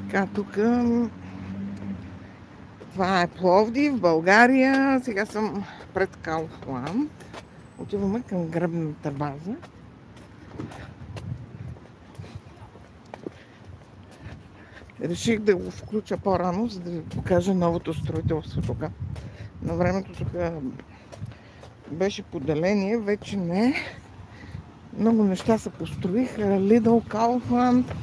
Така, тук това е Пловдив, България. Сега съм пред Кауфланд. Отиваме към гръбната база. Реших да го включа по-рано, за да ви покажа новото строителство тук. На времето тук беше поделение, вече не. Много неща се построиха. Lidl, Kaufland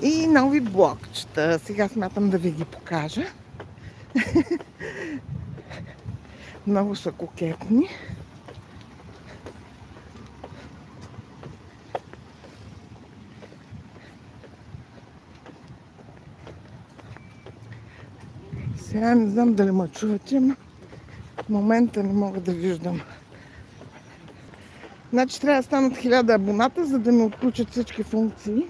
и нови блокчета. Сега смятам да ви ги покажа. Много са кокетни. Сега не знам дали ме чувате, но в момента не мога да виждам. Значи трябва да станат 1000 абоната, за да ми отключат всички функции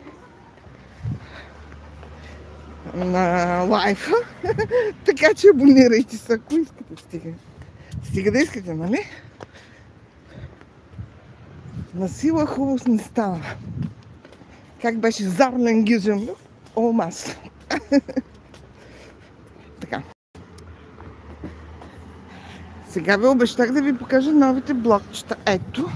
на лайфа. Така че абонирайте се, ако искате. Стига да искате, нали? На сила хубаво не става. Как беше Зарлен Гюзен? Олмас. Така. Сега ви обещах да ви покажа новите блокчета. Ето.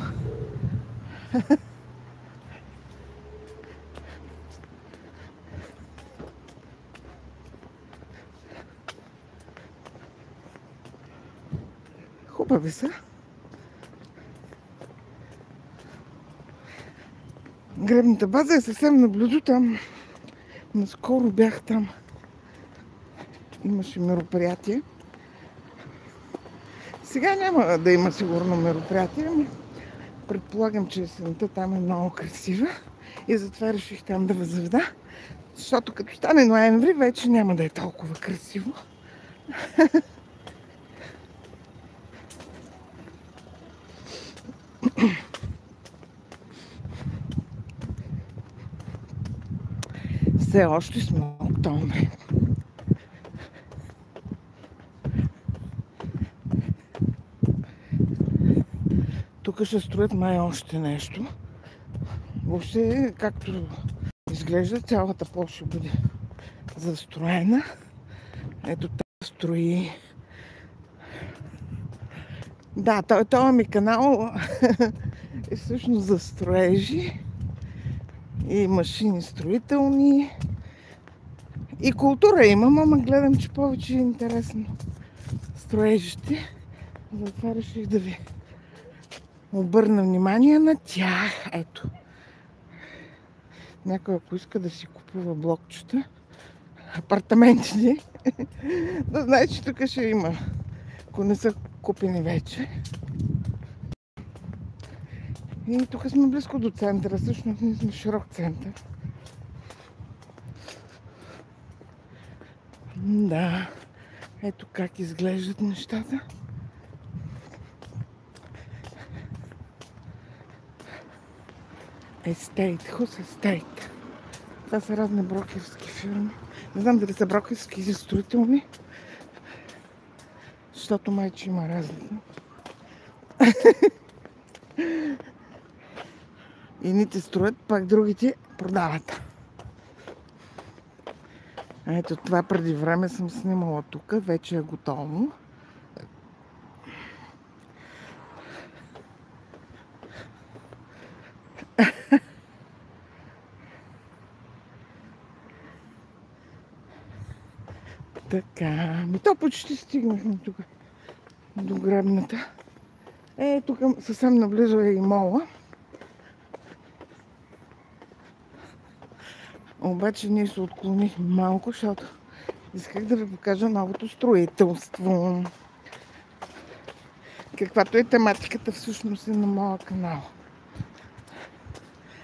Хубави са. Гребната база е съвсем наблизо там. Наскоро бях там. Имаше мероприятие. Сега няма да има сигурно мероприятие, но предполагам, че есента там е много красива и затова реших там да заведа, защото като стане ноември, вече няма да е толкова красиво. Все още сме октомври. Тук ще строят май още нещо. Въобще, както изглежда, цялата площ ще бъде застроена. Ето там строи. Да, този ми канал е всъщност за строежи и машини строителни. И култура имам, ама гледам, че повече е интересно строежите. Затова реших да ви обърна внимание на тях. Ето. Някой, ако иска да си купува блокчета, апартаментите, да знае, че тук ще има, ако не са купени вече. И тук сме близко до центъра, всъщност ние сме широк център. Да, ето как изглеждат нещата. Естейт, Хус Естейт. Това са разни брокерски фирми. Не знам дали са брокерски или строителни, защото майче има разлика. Едните строят, пак другите продават. Ето това преди време съм снимала тук, вече е готово. Така, то почти стигнахме тук до гребната. Тук съвсем наблизо е и мола. Обаче ние се отклонихме малко, защото исках да ви покажа новото строителство. Каквато е тематиката всъщност е на моя канал.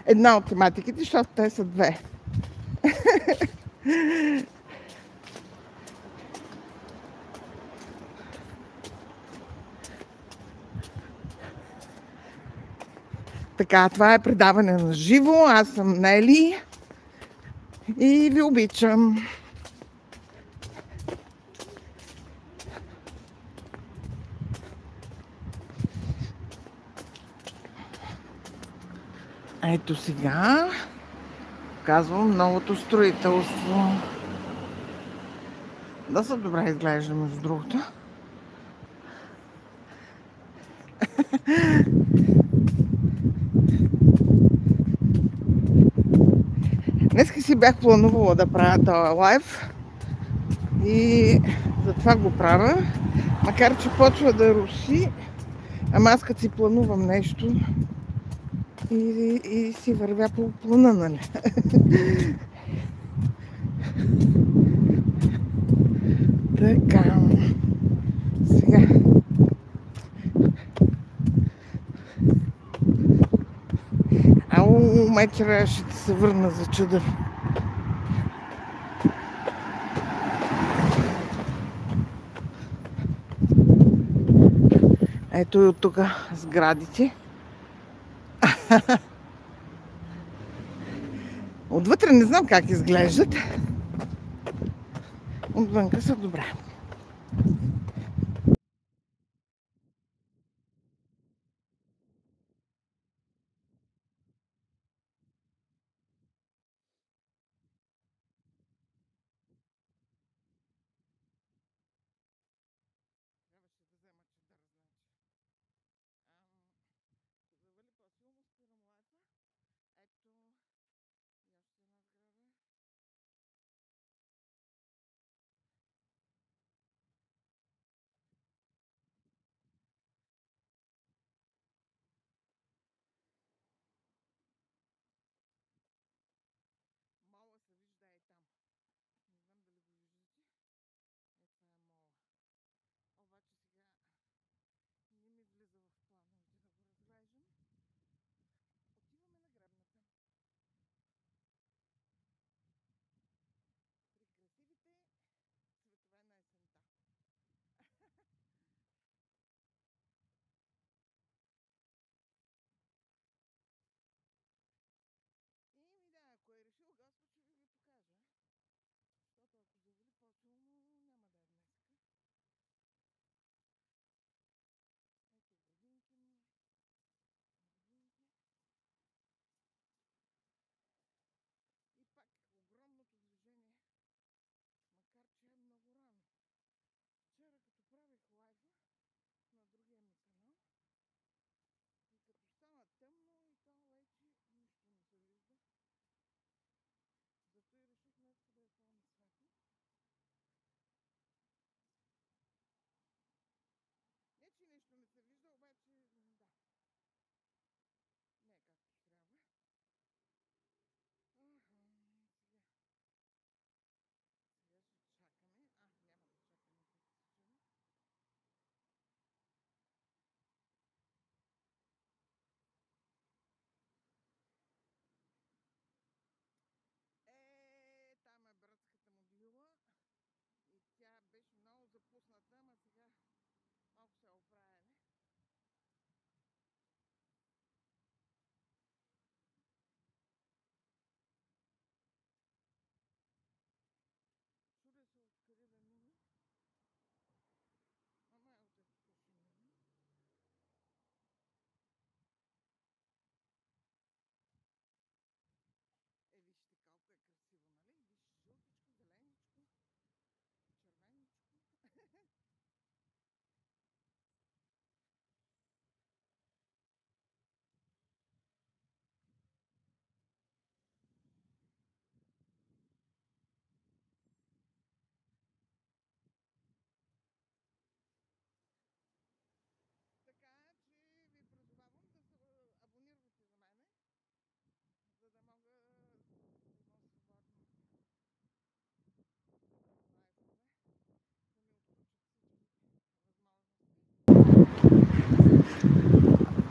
Една от тематиките, защото те са две. Така, това е предаване на живо. Аз съм Нели и ви обичам. Ето сега казвам новото строителство. Доста добре изглежда, между другото. Днеска си бях планувала да правя този лайв и затова го правя. Макар че почва да руши, ама аз като си планувам нещо и си вървя по плана, нали? Така. Сега. Ау, май трябваше да се върна за чадър. Ето и от тук сградите. Отвътре не знам как изглеждат. Отвънка са добре.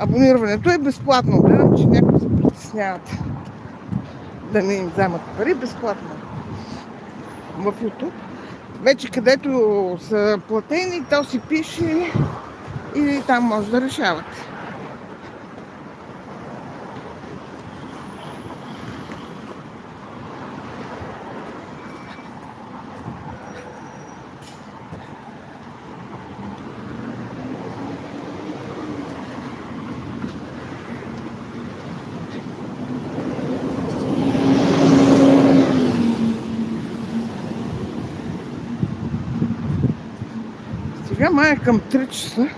Абонирането е безплатно. Гледам, че някои се притесняват да не им вземат пари. Безплатно. В YouTube. Вече където са платени, то си пише и там може да решават. Сега май е към 3 часа.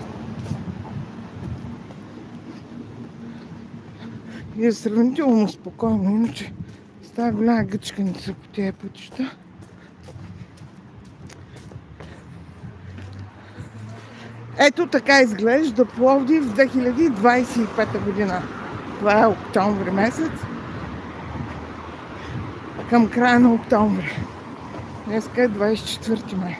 И е сравнително спокойно, иначе става голяма гъчканица по тези пътища. Ето така изглежда Пловдив в 2025 година. Това е октомври месец. Към края на октомври. Днеска е 24 май.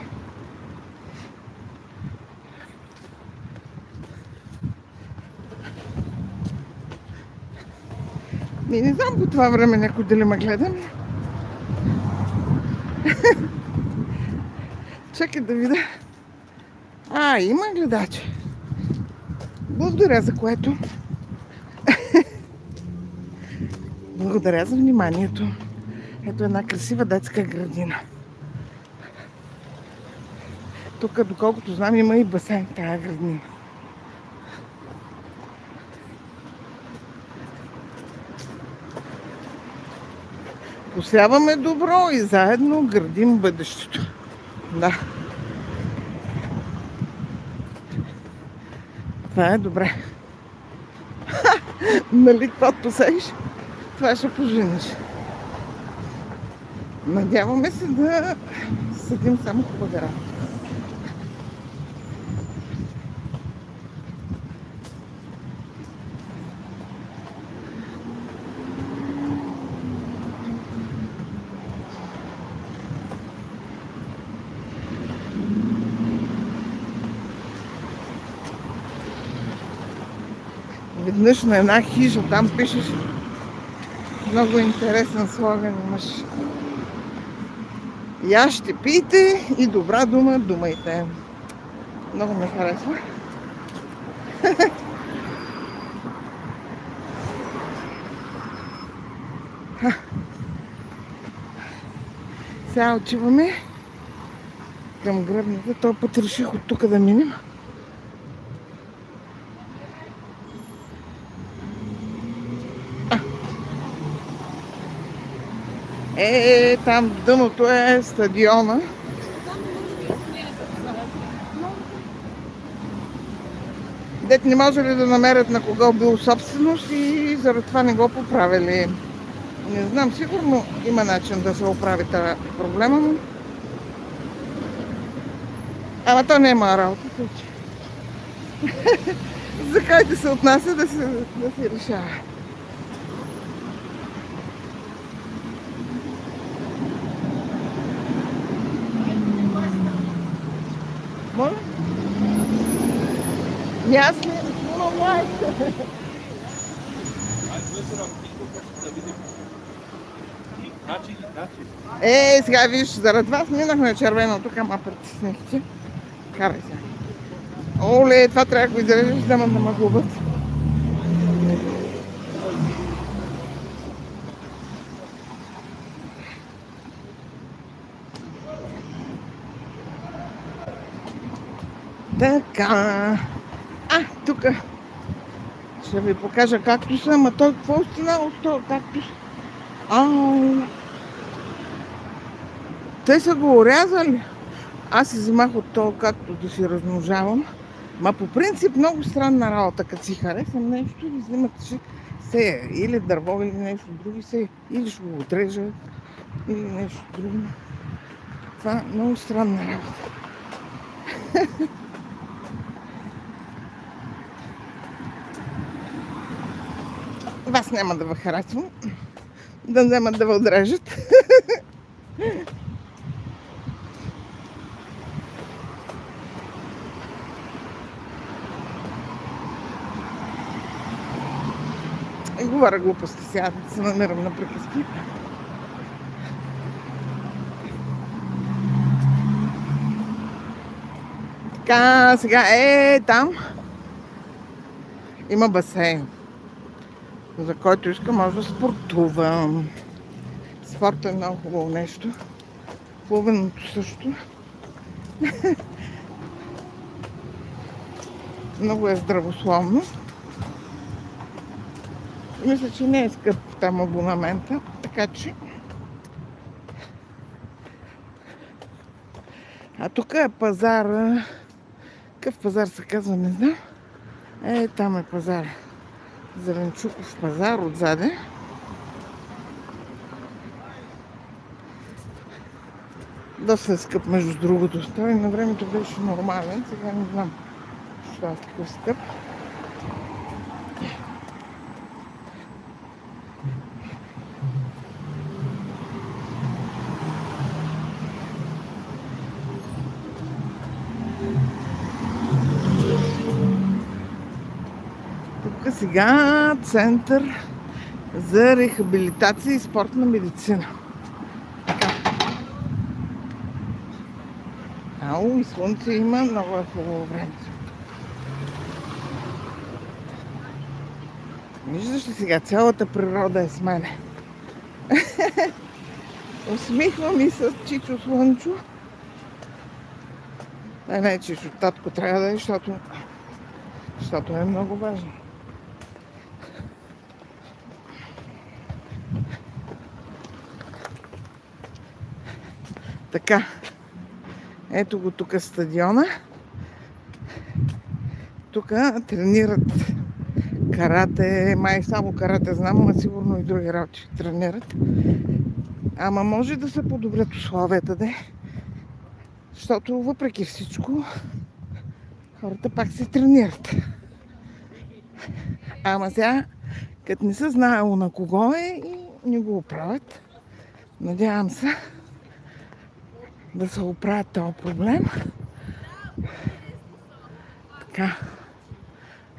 Не знам по това време някой дали ме гледам. Чакай да видя. Има гледачи. Благодаря за което. Благодаря за вниманието. Ето една красива детска градина. Тук, доколкото знам, има и басейн в тази градина. Посяваме добро и заедно градим бъдещето. Да. Това е добре. Нали, каквото посееш, това ще пожениш. Надяваме се да съдим само хубави работи. Веднъж на една хижа, там пишеш много интересен слоган имаш. Яжте, пийте и добра дума думайте. Много ме харесва. Сега отиваме към гръбната. Този път реших от тук да минем. Там дъното е стадиона. Дет не може ли да намерят на кого бил собственост и заради това не го поправили. Не знам, сигурно има начин да се оправи тази проблема. Ама то няма работа. За който се отнася да се решава. Моля? Ясно, но май. Сега виж, заради вас минахме червено тук, ама притеснихте. Карай сега. Оле, това трябва да го изрежеш, да ме губят. Така. Тук ще ви покажа кактуса, ама той какво останало с този кактус? Те са го орязали. Аз си вземах от този кактус да си размножавам. Ма по принцип много странна работа, като си харесам нещо и взимат се или дърво, или нещо друго се, или ще го отрежат, или нещо друго. Това е много странна работа. Вас няма да ви харесвам, да вземат да ви отрежат. Говоря глупости сега, да се намирам на приказки. Така, сега там има басейн, за който иска може да спортувам. Спорт е много хубаво нещо. Плуването също. Много е здравословно. Мисля, че не е скъп там абонамента, така че... тук е пазара Какъв пазар се казва, не знам. Там е пазар. Зеленчуков пазар отзаде. Доста е скъп, между другото. Той на времето беше нормален, сега не знам защо е такъв скъп. Тук сега център за рехабилитация и спортна медицина. Ау, и слънце има, много е хубаво време. Виждаш ли сега, цялата природа е с мене. Усмихвам и с Чичо Слънчо. Не, Чичо, татко трябва да е, защото е много важно. Така, ето го тук стадиона. Тук тренират карате, май само карате знам, но сигурно и други работи тренират. Ама може да се подобрят условията, де. Защото въпреки всичко хората пак се тренират. Ама сега, като не се знаело на кого е и не го оправят, надявам се да се оправят този проблем. Така.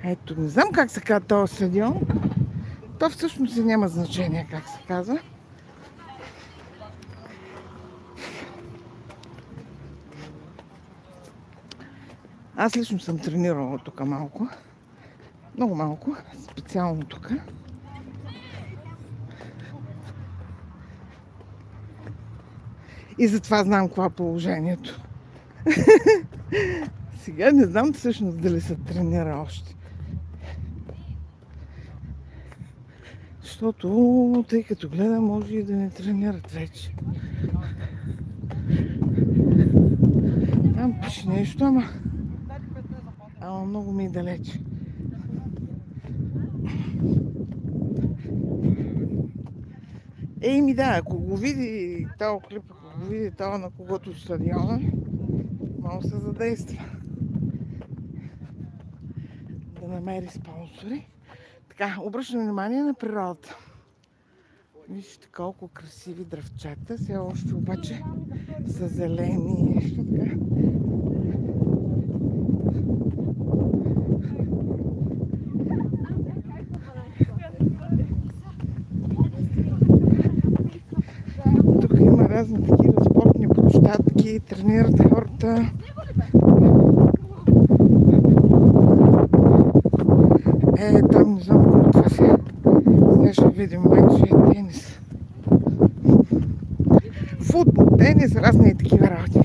Ето, не знам как се казва този стадион. То всъщност и няма значение как се казва. Аз лично съм тренирала тук малко. Много малко. Специално тук. И затова знам какво е положението. Сега не знам всъщност дали се тренира още. Защото, тъй като гледам, може и да не тренират вече. Там пише нещо, ама много ми е далече. Еми да, ако го види този клип, ако го види това на когото стадиона, може се задейства. Да намери спонсори. Така, обръщам внимание на природата. Вижте колко красиви дръвчета, все още обаче са зелени. Нещо така. Тук има разни такива спортни площадки, тренират хората. Там не знам какво това сега. Сега ще видим вече тенис. Футбол, тенис, разни такива работи.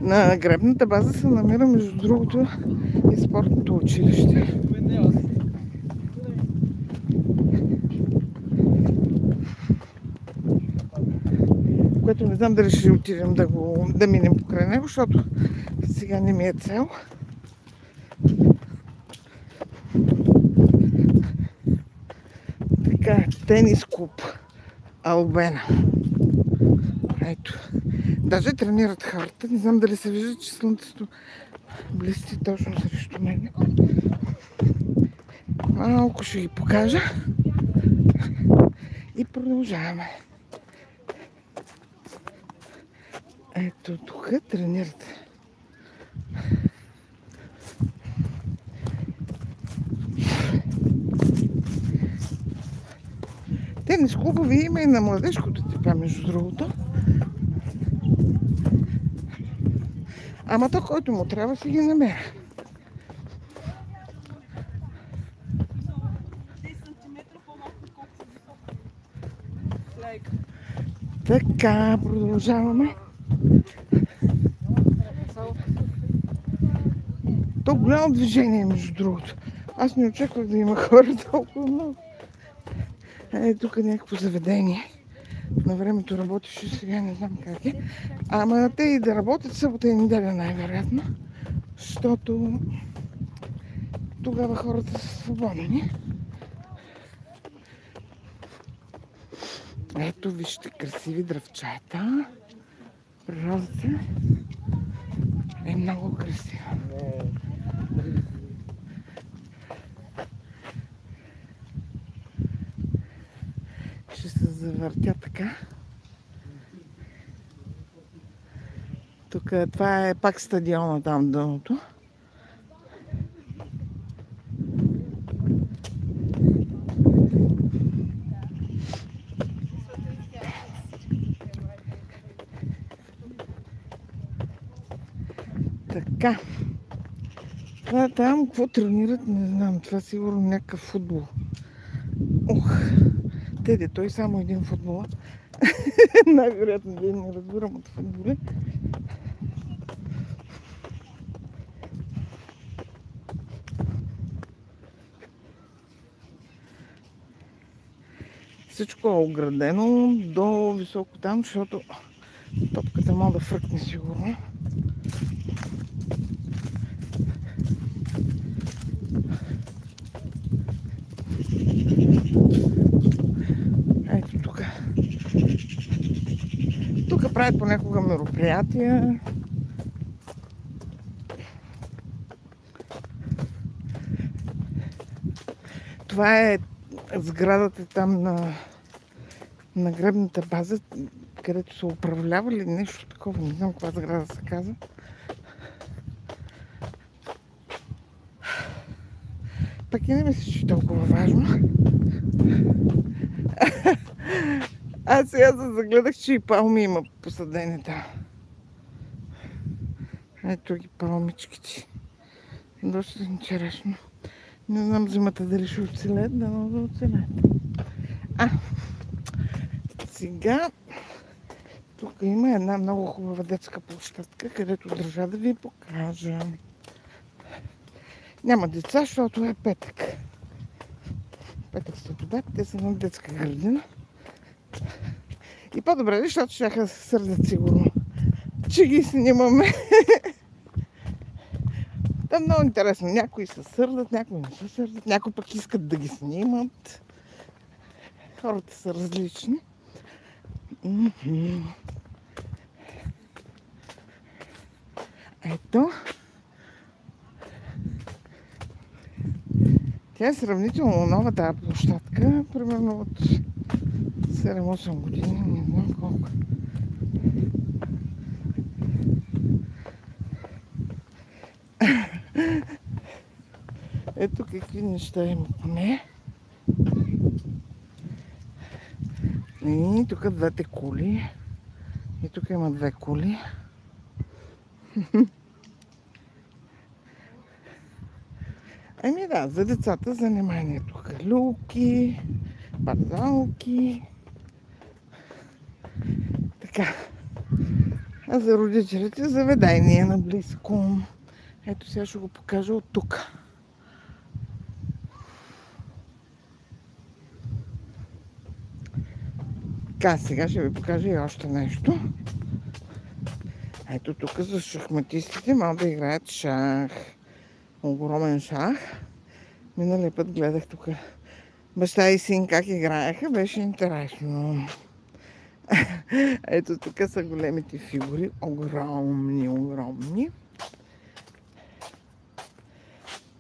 На гребната база се намира, между другото, и спортното училище. Което не знам дали ще отидем да минем покрай него, защото сега не ми е цел. Така, тенис клуб Албена. Ето. Даже тренират хората. Не знам дали се вижда, че слънцето блести точно срещу мен. Малко ще ги покажа. И продължаваме. Ето тук тренират. Тенис клубови има и на младежкото типа, между другото. Ама то, който му трябва, си ги намеря. Така, продължаваме. То голямо движение, между другото. Аз не очаквах да има хора толкова много. Тук някакво заведение. На времето работеше, сега не знам как е. Ама те и да работят събота и неделя най-вероятно, защото тогава хората са свободни. Ето, вижте, красиви дръвчета. Природата е много красива. Ще се завъртя така. Тук това е пак стадиона там дъното. Така. Това там, какво тренират, не знам. Това сигурно някакъв футбол. Ох, теде, той само един футбол. Най-вероятно да не разбирам от футболи. Всичко е оградено до високо там, защото топката може да фръкне сигурно. Ето тук. Тук правят понякога мероприятия. Това е сградата там на гребната база, където са управлявали нещо такова. Не знам каква сграда се казва. Пък и не мисля, че е толкова важно. Аз сега се загледах, че и палми има посадени там. Ето ги палмичките. Доста интересно. Не знам зимата дали ще оцелят, да но да оцелят. Сега тук има една много хубава детска площадка, където държа да ви покажа. Няма деца, защото е петък. Петък след обед, те са на детска градина. И по-добре, защото ще се сърдят сигурно, че ги снимаме. Да, много интересно. Някои се сърдат, някои не се сърдат, някои пък искат да ги снимат. Хората са различни. Ето. Тя е сравнително нова тази площадка, примерно от 7-8 години, не знам колко. Ето какви неща има по нея. И тук двете кули. И тук има две кули. Ами да, за децата занимание тук. Люлки, бързалки. Така. А за родителите заведение наблизко. Ето сега ще го покажа от тук. Така, сега ще ви покажа и още нещо. Ето тук за шахматистите могат да играят шах. Огромен шах. Миналия път гледах тук баща и син как играеха. Беше интересно. Ето тук са големите фигури. Огромни, огромни.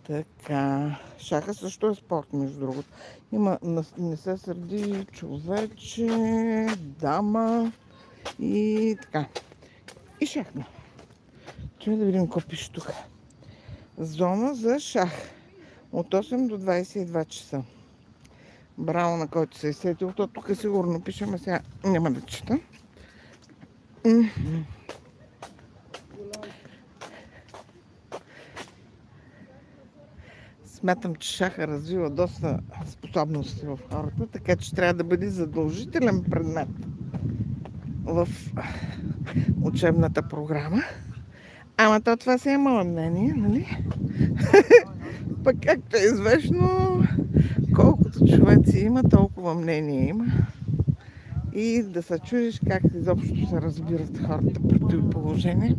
Така. Шаха също е спорт, между другото. Има, не се сърди, човече, дама и така. И шахна. Чуй да видим какво пише тук. Зона за шах. От 8 до 22 часа. Браво на който се е сетил. То тук сигурно пише, но сега няма да чета. Смятам, че шаха развива доста способности в хората, така че трябва да бъде задължителен предмет в учебната програма. Ама това си е мое мнение, нали? Пък както е известно, колкото човеци има, толкова мнение има. и да се чудиш как изобщо се разбират хората при това положение.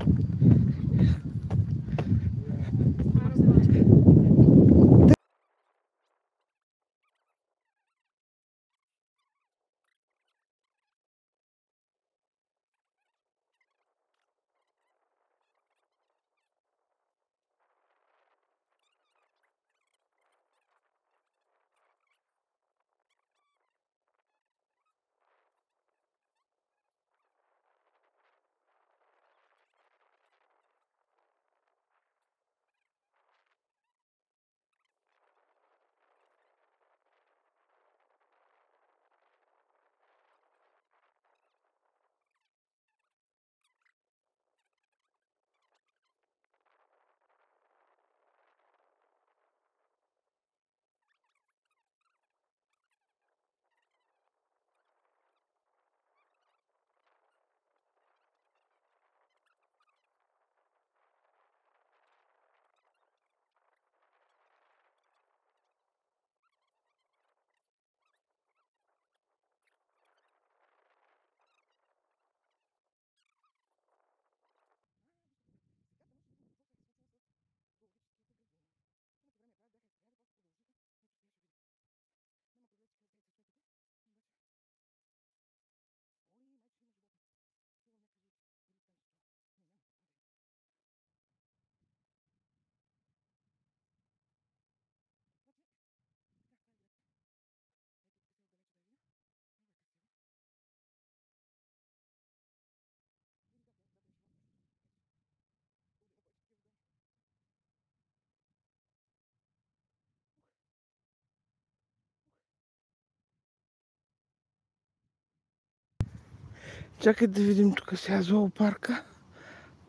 Чакай да видим тук сега зоопарка.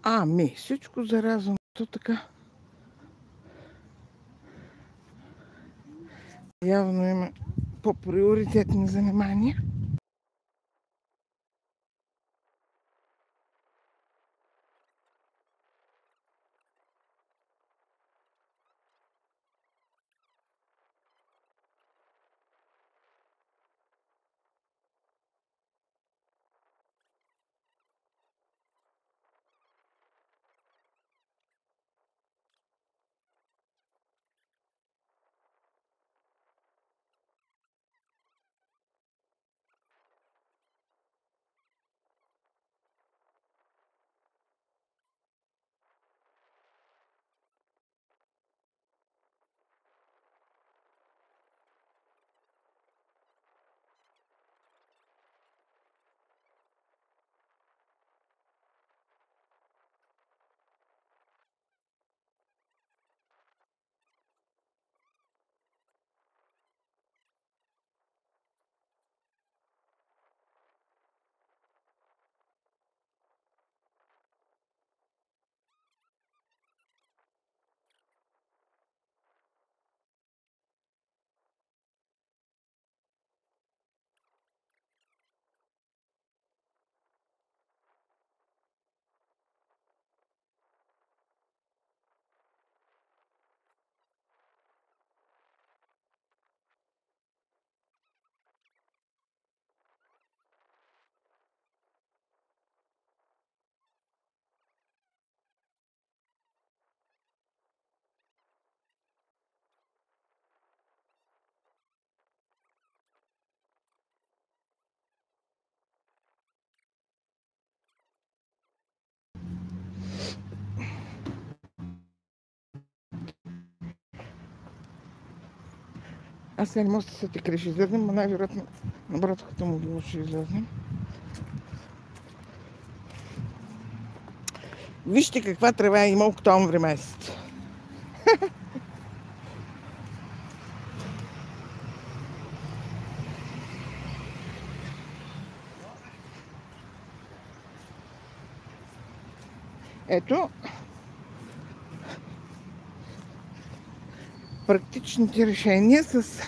Ами, всичко зарязано. То така. Явно има по-приоритетни занимания. Аз сега не мога да се сетя къде ще излезем, но най-вероятно на братската му било ще излезем. Вижте каква трева има октомври месец. Ето практичните решения с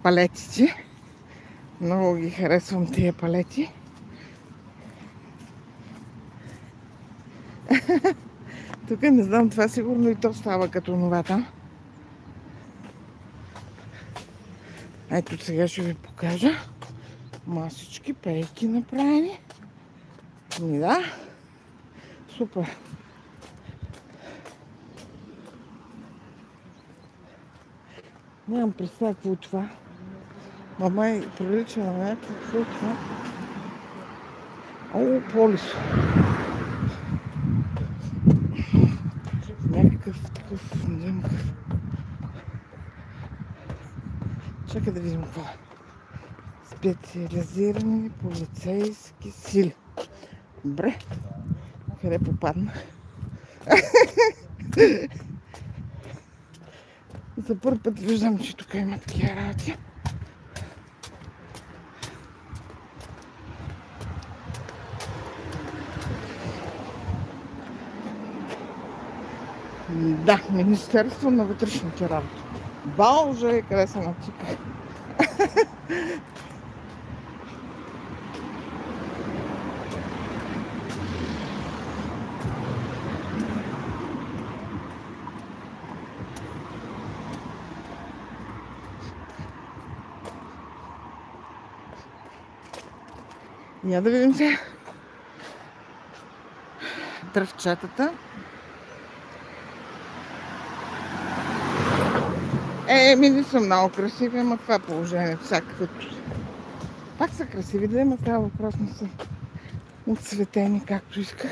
палетите. Много ги харесвам тия палети. Тук не знам, това сигурно и то става като новата. Ето сега ще ви покажа. Масички, пейки направени. Да, супер. Нямам представа какво е това. Мама и прилича на някакво. Какво е това? О, полис. Някакъв такъв, не знам какъв. Чакай да видим какво е. Специализирани полицейски сили. Добре. Къде попадна? За първи път виждам, че тук има такива работи. Да, Министерство на вътрешните работи. Боже, къде се натика. Я да видим сега. Дръвчетата. Не са много красиви, ама това е положението. Всякаквото. Пак са красиви, да има това въпрос, не са отцветени, както исках.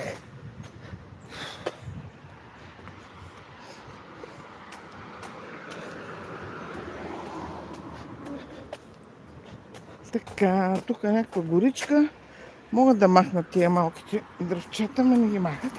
Така, тук е някаква горичка. Могат да махнат тия малките дръвчета, но не ги махат.